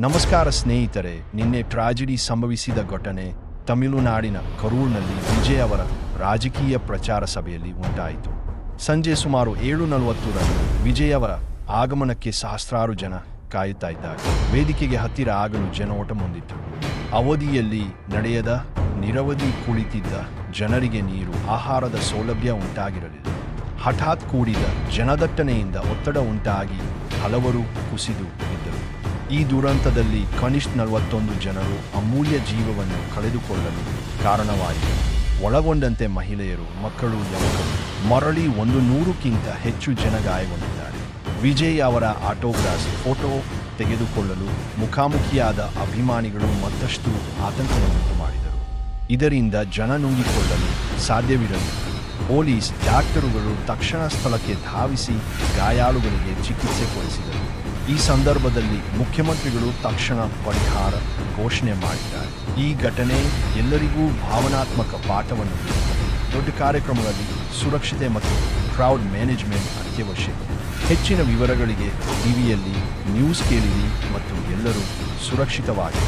ನಮಸ್ಕಾರ ಸ್ನೇಹಿತರೆ, ನಿನ್ನೆ ಟ್ರಾಜಿಡಿ ಸಂಭವಿಸಿದ ಘಟನೆ ತಮಿಳುನಾಡಿನ ಕರೂರ್ನಲ್ಲಿ ವಿಜಯ್ ಅವರ ರಾಜಕೀಯ ಪ್ರಚಾರ ಸಭೆಯಲ್ಲಿ ಉಂಟಾಯಿತು. ಸಂಜೆ ಸುಮಾರು 7:40 ರಂದು ವಿಜಯ್ ಅವರ ಆಗಮನಕ್ಕೆ ಸಹಸ್ರಾರು ಜನ ಕಾಯುತ್ತಾ ಇದ್ದಾರೆ. ವೇದಿಕೆಗೆ ಹತ್ತಿರ ಆಗಲು ಜನೋಟ ಮುಂದಿತ್ತು. ಅವಧಿಯಲ್ಲಿ ನಡೆಯದ ನಿರವಧಿ ಕುಳಿತಿದ್ದ ಜನರಿಗೆ ನೀರು, ಆಹಾರದ ಸೌಲಭ್ಯ ಉಂಟಾಗಿರಲಿಲ್ಲ. ಹಠಾತ್ ಕೂಡಿದ ಜನದಟ್ಟಣೆಯಿಂದ ಒತ್ತಡ ಉಂಟಾಗಿ ಹಲವರು ಕುಸಿದು ಬಿದ್ದರು. ಈ ದುರಂತದಲ್ಲಿ ಕನಿಷ್ಠ 41 ಜನರು ಅಮೂಲ್ಯ ಜೀವವನ್ನು ಕಳೆದುಕೊಳ್ಳಲು ಕಾರಣವಾಯಿತು. ಒಳಗೊಂಡಂತೆ ಮಹಿಳೆಯರು, ಮಕ್ಕಳು, ಯುವಕರು ಮರಳಿ 100ಕ್ಕಿಂತ ಹೆಚ್ಚು ಜನ ಗಾಯಗೊಂಡಿದ್ದಾರೆ. ವಿಜಯ್ ಅವರ ಆಟೋಗ್ರಾಫ್ ಫೋಟೋ ತೆಗೆದುಕೊಳ್ಳಲು ಮುಖಾಮುಖಿಯಾದ ಅಭಿಮಾನಿಗಳು ಮತ್ತಷ್ಟು ಆತಂಕವನ್ನುಂಟು ಮಾಡಿದರು. ಇದರಿಂದ ಜನ ನುಂಗಿಕೊಳ್ಳಲು ಸಾಧ್ಯವಿರಲಿಲ್ಲ. ಪೊಲೀಸ್, ಡಾಕ್ಟರುಗಳು ತಕ್ಷಣ ಸ್ಥಳಕ್ಕೆ ಧಾವಿಸಿ ಗಾಯಾಳುಗಳಿಗೆ ಚಿಕಿತ್ಸೆ ಕೊಡಿಸಿದರು. ಈ ಸಂದರ್ಭದಲ್ಲಿ ಮುಖ್ಯಮಂತ್ರಿಗಳು ತಕ್ಷಣ ಪರಿಹಾರ ಘೋಷಣೆ ಮಾಡಿದ್ದಾರೆ. ಈ ಘಟನೆ ಎಲ್ಲರಿಗೂ ಭಾವನಾತ್ಮಕ ಪಾಠವನ್ನು ನೀಡುತ್ತದೆ. ದೊಡ್ಡ ಕಾರ್ಯಕ್ರಮಗಳಲ್ಲಿ ಸುರಕ್ಷತೆ ಮತ್ತು ಕ್ರೌಡ್ ಮ್ಯಾನೇಜ್ಮೆಂಟ್ ಅತ್ಯವಶ್ಯಕ. ಹೆಚ್ಚಿನ ವಿವರಗಳಿಗೆ ಟಿವಿಯಲ್ಲಿ ನ್ಯೂಸ್ ಕೇಳಿರಿ ಮತ್ತು ಎಲ್ಲರೂ ಸುರಕ್ಷಿತವಾಗಿ